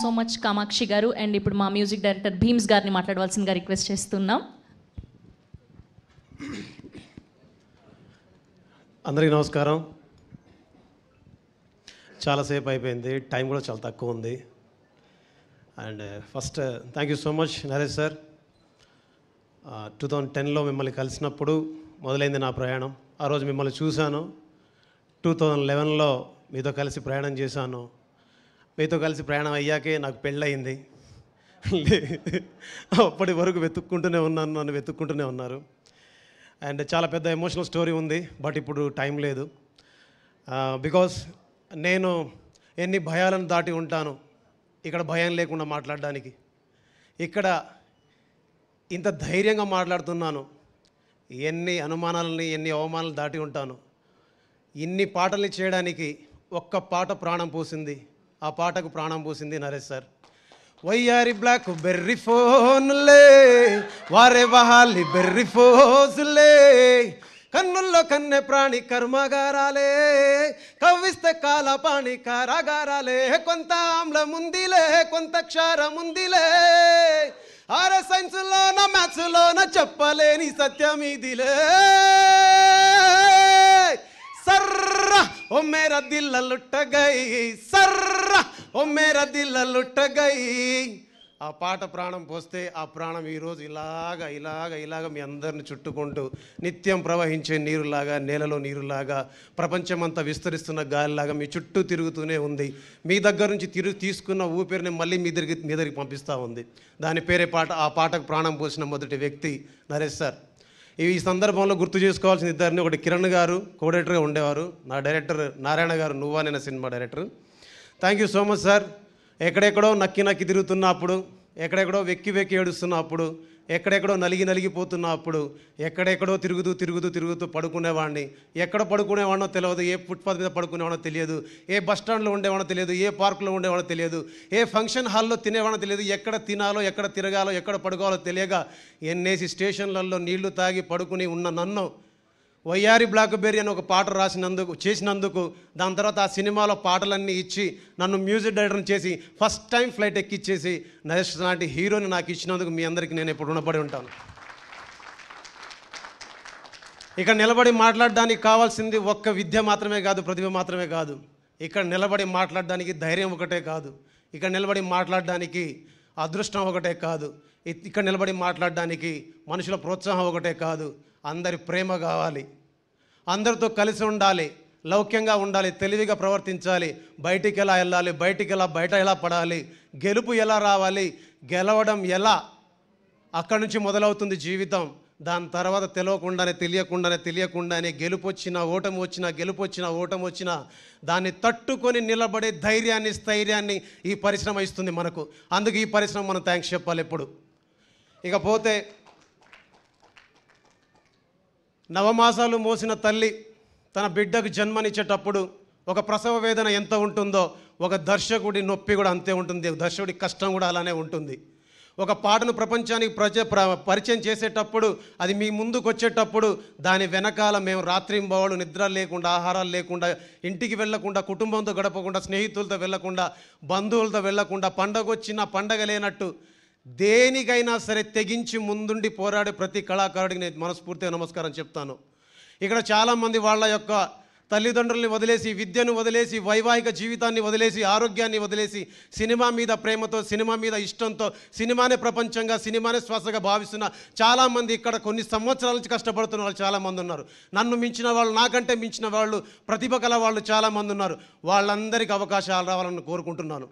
So much Kamakshi గారు. And ఇప్పుడు మా మ్యూజిక్ డైరెక్టర్ భీమ్స్ గారిని మాట్లాడవలసిందిగా రిక్వెస్ట్ చేస్తున్నాం. అందరికీ నమస్కారం. చాలాసేపు అయిపోయింది, టైం కూడా చాలా తక్కువ ఉంది. And first thank you so much Naresh sir. 2010లో మిమ్మల్ని కలిసినప్పుడు మొదలైంది నా ప్రయాణం. ఆ రోజు మిమ్మల్ని చూశాను. 2011లో మీతో కలిసి ప్రయాణం చేశాను. మీతో కలిసి ప్రయాణం అయ్యాకే నాకు పెళ్ళయింది. అప్పటి వరకు వెతుక్కుంటూనే ఉన్నాను, నన్ను వెతుక్కుంటూనే ఉన్నారు. అండ్ చాలా పెద్ద ఎమోషనల్ స్టోరీ ఉంది, బట్ ఇప్పుడు టైం లేదు. బికాస్ నేను ఎన్ని భయాలను దాటి ఉంటాను ఇక్కడ భయం లేకుండా మాట్లాడడానికి. ఇక్కడ ఇంత ధైర్యంగా మాట్లాడుతున్నాను. ఎన్ని అనుమానాలని, ఎన్ని అవమానాలు దాటి ఉంటాను. ఇన్ని పాటల్ని చేయడానికి ఒక్క పాట ప్రాణం పోసింది. ఆ పాటకు ప్రాణం పోసింది నరేష్ సార్. వయ్యారి బ్లాక్ బెర్రీ ఫోన్లే వారే వహాలి బెర్రీ ఫోజులే, కన్నుల్లో కన్నె ప్రాణి కర్మగారాలే, కవ్విస్తే కాలపాణి కారాగారాలే, కొంత ఆమ్లముందిలే కొంత క్షారముందిలే, ఆరే సైన్స్లోన మ్యాథ్స్లోన చెప్పలేని సత్యం ఇదిలే. सर्रा ओ मेरा दिल लुट गई, सर्रा ओ मेरा दिल लुट गई. ఆ పాట ప్రాణం పోస్తే ఆ ప్రాణం ఈరోజు ఇలాగ మీ అందరిని చుట్టుకుంటూ నిత్యం ప్రవహించే నీరులాగా, నేలలో నీరులాగా, ప్రపంచమంతా విస్తరిస్తున్న గాలిలాగా మీ చుట్టూ తిరుగుతూనే ఉంది. మీ దగ్గర నుంచి తీసుకున్న ఊపిరిని మళ్ళీ మీ దగ్గరికి పంపిస్తూ ఉంది. దాని పేరే పాట. ఆ పాటకు ప్రాణం పోసిన మొదటి వ్యక్తి నరేష్ సార్. ఈ సందర్భంలో గుర్తు చేసుకోవాల్సిన ఇద్దరిని, ఒకటి కిరణ్ గారు కోడైరెక్టర్గా ఉండేవారు, నా డైరెక్టర్ నారాయణ గారు నువ్వా నేను cinema director. Thank you so much sir. ఎక్కడెక్కడో నక్కి తిరుగుతున్నప్పుడు, ఎక్కడెక్కడో వెక్కి ఏడుస్తున్నప్పుడు, ఎక్కడెక్కడో నలిగిపోతున్నప్పుడు, ఎక్కడెక్కడో తిరుగుతూ పడుకునేవాడిని. ఎక్కడ పడుకునేవాడినో తెలియదు, ఏ ఫుట్పాత్ మీద పడుకునేవాడో తెలియదు, ఏ బస్ స్టాండ్లో ఉండేవాడో తెలియదు, ఏ పార్కులో ఉండేవాడో తెలియదు, ఏ ఫంక్షన్ హాల్లో తినేవాడో తెలియదు, ఎక్కడ తినాలో, ఎక్కడ తిరగాలో, ఎక్కడ పడుకోవాలో తెలియక ఎన్నేసి స్టేషన్లలో నీళ్లు తాగి పడుకుని ఉన్న నన్ను వయ్యారి బ్లాక్బెర్రీ అని ఒక పాట చేసినందుకు దాని తర్వాత ఆ సినిమాలో పాటలన్నీ ఇచ్చి నన్ను మ్యూజిక్ డైరెక్టర్ని చేసి ఫస్ట్ టైం ఫ్లైట్ ఎక్కిచ్చేసి నరేష్ లాంటి హీరోని నాకు ఇచ్చినందుకు మీ అందరికీ నేను ఎప్పుడు రుణపడి ఉంటాను. ఇక్కడ నిలబడి మాట్లాడడానికి కావాల్సింది ఒక్క విద్య మాత్రమే కాదు, ప్రతిభ మాత్రమే కాదు. ఇక్కడ నిలబడి మాట్లాడడానికి ధైర్యం ఒకటే కాదు, ఇక్కడ నిలబడి మాట్లాడడానికి అదృష్టం ఒకటే కాదు, ఇక్కడ నిలబడి మాట్లాడడానికి మనుషుల ప్రోత్సాహం ఒకటే కాదు, అందరి ప్రేమ కావాలి, అందరితో కలిసి ఉండాలి, లౌక్యంగా ఉండాలి, తెలివిగా ప్రవర్తించాలి, బయటికి ఎలా వెళ్ళాలి, బయట ఎలా పడాలి, గెలుపు ఎలా రావాలి, గెలవడం ఎలా, అక్కడి నుంచి మొదలవుతుంది జీవితం. దాని తర్వాత తెలియకుండానే గెలుపు వచ్చినా ఓటమి వచ్చినా దాన్ని తట్టుకొని నిలబడే ధైర్యాన్ని, స్థైర్యాన్ని ఈ పరిశ్రమ ఇస్తుంది మనకు. అందుకు ఈ పరిశ్రమ మనం థ్యాంక్స్ చెప్పాలి ఎప్పుడు. ఇకపోతే నవమాసాలు మోసిన తల్లి తన బిడ్డకు జన్మనిచ్చేటప్పుడు ఒక ప్రసవ వేదన ఎంత ఉంటుందో ఒక దర్శకుడి నొప్పి కూడా అంతే ఉంటుంది, దర్శకుడి కష్టం కూడా అలానే ఉంటుంది. ఒక పాటను ప్రపంచానికి పరిచయం చేసేటప్పుడు, అది మీ ముందుకు వచ్చేటప్పుడు దాని వెనకాల మేము రాత్రింబవళ్ళు నిద్ర లేకుండా, ఆహారాలు లేకుండా, ఇంటికి వెళ్ళకుండా, కుటుంబంతో గడపకుండా, స్నేహితులతో వెళ్ళకుండా, బంధువులతో వెళ్ళకుండా, పండగ వచ్చినా పండగ లేనట్టు దేనికైనా సరే తెగించి ముందుండి పోరాడే ప్రతి కళాకారుడికి నేను మనస్ఫూర్తిగా నమస్కారం చెప్తాను. ఇక్కడ చాలామంది వాళ్ళ యొక్క తల్లిదండ్రుల్ని వదిలేసి, విద్యను వదిలేసి, వైవాహిక జీవితాన్ని వదిలేసి, ఆరోగ్యాన్ని వదిలేసి, సినిమా మీద ప్రేమతో, సినిమా మీద ఇష్టంతో, సినిమానే ప్రపంచంగా, సినిమానే శ్వాసగా భావిస్తున్న చాలామంది ఇక్కడ కొన్ని సంవత్సరాల నుంచి కష్టపడుతున్న వాళ్ళు చాలామంది ఉన్నారు. నన్ను మించిన వాళ్ళు, నాకంటే మించిన వాళ్ళు, ప్రతిభ కల వాళ్ళు చాలామంది ఉన్నారు. వాళ్ళందరికీ అవకాశాలు రావాలని కోరుకుంటున్నాను.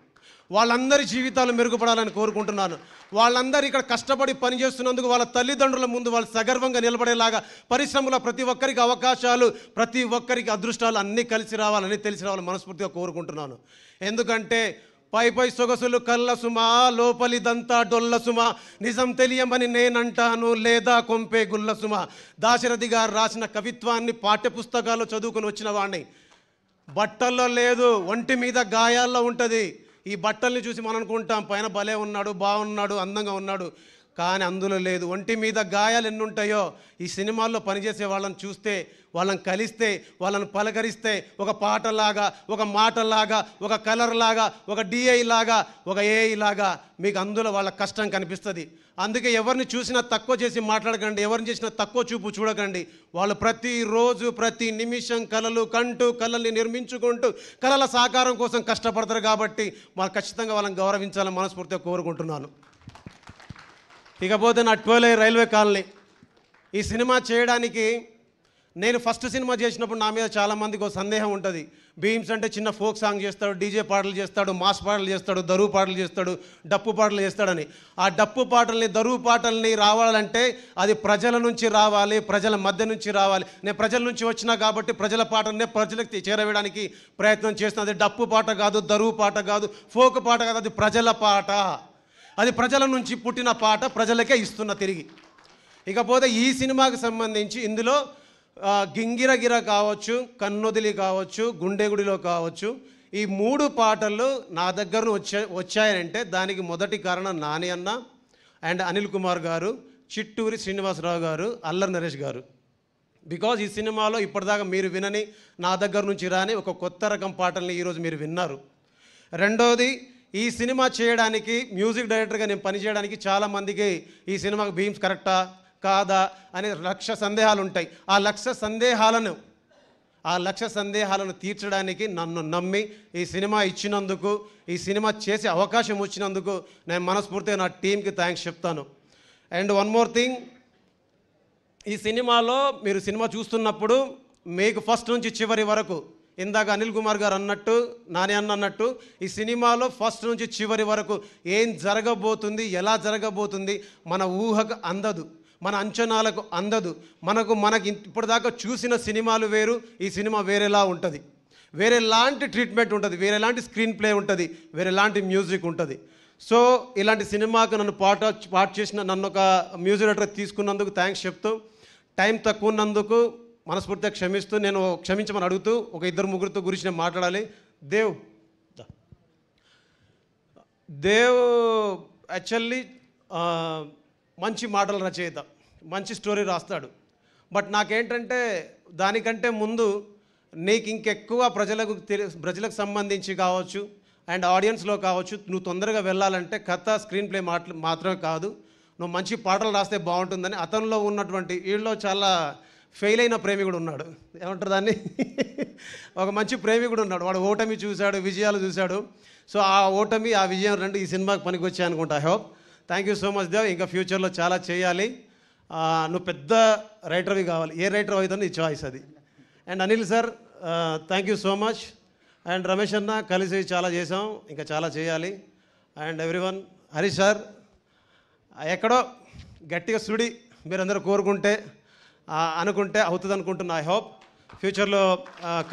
వాళ్ళందరి జీవితాలు మెరుగుపడాలని కోరుకుంటున్నాను. వాళ్ళందరూ ఇక్కడ కష్టపడి పనిచేస్తున్నందుకు వాళ్ళ తల్లిదండ్రుల ముందు వాళ్ళు సగర్వంగా నిలబడేలాగా పరిశ్రమలో ప్రతి ఒక్కరికి అవకాశాలు, ప్రతి ఒక్కరికి అదృష్టాలు అన్నీ తెలిసి రావాలని మనస్ఫూర్తిగా కోరుకుంటున్నాను. ఎందుకంటే పై సొగసులు కళ్ళ సుమా, లోపలిదంతా డొల్ల సుమా, నిజం తెలియమని నేనంటాను లేదా కొంపే గుల్ల సుమా. దాశరథి గారు రాసిన కవిత్వాన్ని పాఠ్యపుస్తకాల్లో చదువుకుని వచ్చిన వాడిని. బట్టల్లో లేదు, ఒంటి మీద గాయాల్లో ఉంటుంది. ఈ బట్టల్ని చూసి మనం అనుకుంటాం పైన భలే ఉన్నాడు, బాగున్నాడు, అందంగా ఉన్నాడు. కానీ అందులో లేదు. ఒంటి మీద గాయాలు ఎన్ని ఉంటాయో ఈ సినిమాల్లో పనిచేసే వాళ్ళని చూస్తే, వాళ్ళని కలిస్తే, వాళ్ళని పలకరిస్తే ఒక పాటలాగా, ఒక మాటలాగా, ఒక కలర్ లాగా, ఒక డిఐ లాగా, ఒక ఏఐ లాగా మీకు అందులో వాళ్ళ కష్టం కనిపిస్తుంది. అందుకే ఎవరిని చూసినా తక్కువ చేసి మాట్లాడకండి, ఎవరిని చేసినా తక్కువ చూపు చూడకండి. వాళ్ళు ప్రతిరోజు ప్రతి నిమిషం కళలు కంటూ కళల్ని నిర్మించుకుంటూ కళల సాకారం కోసం కష్టపడతారు. కాబట్టి వాళ్ళు ఖచ్చితంగా వాళ్ళని గౌరవించాలని మనస్ఫూర్తిగా కోరుకుంటున్నాను. ఇకపోతే నా 12 రైల్వే కాలనీ ఈ సినిమా చేయడానికి నేను ఫస్ట్ సినిమా చేసినప్పుడు నా మీద చాలామందికి ఒక సందేహం ఉంటుంది. భీమ్స్ అంటే చిన్న ఫోక్ సాంగ్ చేస్తాడు, డీజే పాటలు చేస్తాడు, మాస్ పాటలు చేస్తాడు, దరువు పాటలు చేస్తాడు, డప్పు పాటలు చేస్తాడని. ఆ డప్పు పాటల్ని, దరువు పాటల్ని రావాలంటే అది ప్రజల నుంచి రావాలి, ప్రజల మధ్య నుంచి రావాలి. నేను ప్రజల నుంచి వచ్చినా కాబట్టి ప్రజల పాటనే ప్రజలకు చేరవేయడానికి ప్రయత్నం చేస్తున్నాను. అది డప్పు పాట కాదు, దరువు పాట కాదు, ఫోక్ పాట కాదు, అది ప్రజల పాట. అది ప్రజల నుంచి పుట్టిన పాట, ప్రజలకే ఇస్తున్న తిరిగి. ఇకపోతే ఈ సినిమాకి సంబంధించి ఇందులో గింగిరగిర కావచ్చు, కన్నొదిలి కావచ్చు, గుండెగుడిలో కావచ్చు, ఈ 3 పాటలు నా దగ్గర వచ్చాయంటే దానికి మొదటి కారణం నాని అన్న అండ్ అనిల్ కుమార్ గారు, చిట్టూరి శ్రీనివాసరావు గారు, అల్లరి నరేష్ గారు. బికాజ్ ఈ సినిమాలో ఇప్పటిదాకా మీరు వినని, నా దగ్గర నుంచి రాని ఒక కొత్త రకం పాటల్ని ఈరోజు మీరు విన్నారు. రెండోది, ఈ సినిమా చేయడానికి మ్యూజిక్ డైరెక్టర్గా నేను పనిచేయడానికి చాలామందికి ఈ సినిమాకి భీమ్స్ కరెక్టా కాదా అనే లక్ష సందేహాలు ఉంటాయి. ఆ లక్ష సందేహాలను తీర్చడానికి నన్ను నమ్మి ఈ సినిమా ఇచ్చినందుకు, ఈ సినిమా చేసే అవకాశం వచ్చినందుకు నేను మనస్ఫూర్తిగా నా టీంకి థ్యాంక్స్ చెప్తాను. అండ్ వన్ మోర్ థింగ్, ఈ సినిమాలో మీరు సినిమా చూస్తున్నప్పుడు మీకు ఫస్ట్ నుంచి చివరి వరకు, ఇందాక అనిల్ కుమార్ గారు అన్నట్టు, నాని అన్న అన్నట్టు, ఈ సినిమాలో ఫస్ట్ నుంచి చివరి వరకు ఏం జరగబోతుంది, ఎలా జరగబోతుంది మన ఊహకు అందదు, మన అంచనాలకు అందదు. మనకి ఇప్పటిదాకా చూసిన సినిమాలు వేరు, ఈ సినిమా వేరేలా ఉంటుంది. వేరేలాంటి ట్రీట్మెంట్ ఉంటుంది, వేరేలాంటి స్క్రీన్ ప్లే ఉంటుంది, వేరేలాంటి మ్యూజిక్ ఉంటుంది. సో ఇలాంటి సినిమాకు నన్ను పార్ట్ చేసిన నన్ను ఒక మ్యూజిక్ డైరెక్టర్ తీసుకున్నందుకు థ్యాంక్స్ చెప్తూ, టైం తక్కువ ఉన్నందుకు మనస్ఫూర్తిగా క్షమిస్తూ, నేను క్షమించమని అడుగుతూ ఒక 2-3 గురించి నేను మాట్లాడాలి. దేవ్ యాక్చువల్లీ మంచి మాటల రచయిత, మంచి స్టోరీ రాస్తాడు. బట్ నాకేంటంటే దానికంటే ముందు నీకు ఇంకెక్కువ ప్రజలకు సంబంధించి కావచ్చు అండ్ ఆడియన్స్లో కావచ్చు, నువ్వు తొందరగా వెళ్ళాలంటే కథ, స్క్రీన్ ప్లే మాత్రమే కాదు, నువ్వు మంచి పాటలు రాస్తే బాగుంటుందని అతనిలో ఉన్నటువంటి, వీళ్ళలో చాలా ఫెయిల్ అయిన ప్రేమికుడు ఉన్నాడు, ఏమంటారు దాన్ని, ఒక మంచి ప్రేమికుడు ఉన్నాడు. వాడు ఓటమి చూశాడు, విజయాలు చూశాడు. సో ఆ ఓటమి, ఆ విజయం రెండు ఈ సినిమాకి పనికి వచ్చాయి అనుకుంటా. I hope. Thank you so much Dev. ఇంకా ఫ్యూచర్లో చాలా చేయాలి. నువ్వు పెద్ద రైటర్వి కావాలి, ఏ రైటర్ అవుతుందో నీ చాయిస్ అది. And Anil sir thank you so much. And Ramesh అన్న కలిసి చాలా చేసాం, ఇంకా చాలా చేయాలి. అండ్ ఎవ్రీవన్, హరీష్ సార్ ఎక్కడో గట్టిగా సుడి మీరందరూ కోరుకుంటే అనుకుంటే అవుతుంది అనుకుంటున్నా. ఐ హోప్ ఫ్యూచర్లో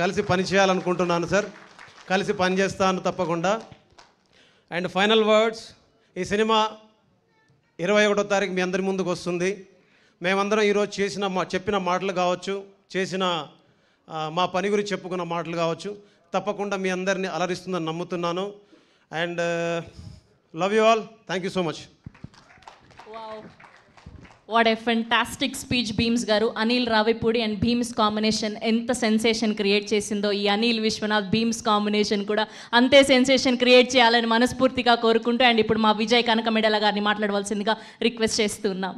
కలిసి పని చేయాలనుకుంటున్నాను సార్, కలిసి పని చేస్తాను తప్పకుండా. అండ్ ఫైనల్ వర్డ్స్, ఈ సినిమా 21వ తారీఖు మీ అందరి ముందుకు వస్తుంది. మేమందరం ఈరోజు చెప్పిన మాటలు కావచ్చు, చేసిన మా పని గురించి చెప్పుకున్న మాటలు కావచ్చు, తప్పకుండా మీ అందరినీ అలరిస్తుందని నమ్ముతున్నాను. And love you all. Thank you so much. What a fantastic speech Bheems గారు. అనిల్ రావిపూడి అండ్ భీమ్స్ కాంబినేషన్ ఎంత సెన్సేషన్ క్రియేట్ చేసిందో, ఈ అనిల్ విశ్వనాథ్ భీమ్స్ కాంబినేషన్ కూడా అంతే సెన్సేషన్ క్రియేట్ చేయాలని మనస్ఫూర్తిగా కోరుకుంటూ, అండ్ ఇప్పుడు మా విజయ్ కనకమెడల గారిని మాట్లాడవలసిందిగా రిక్వెస్ట్ చేస్తున్నాం.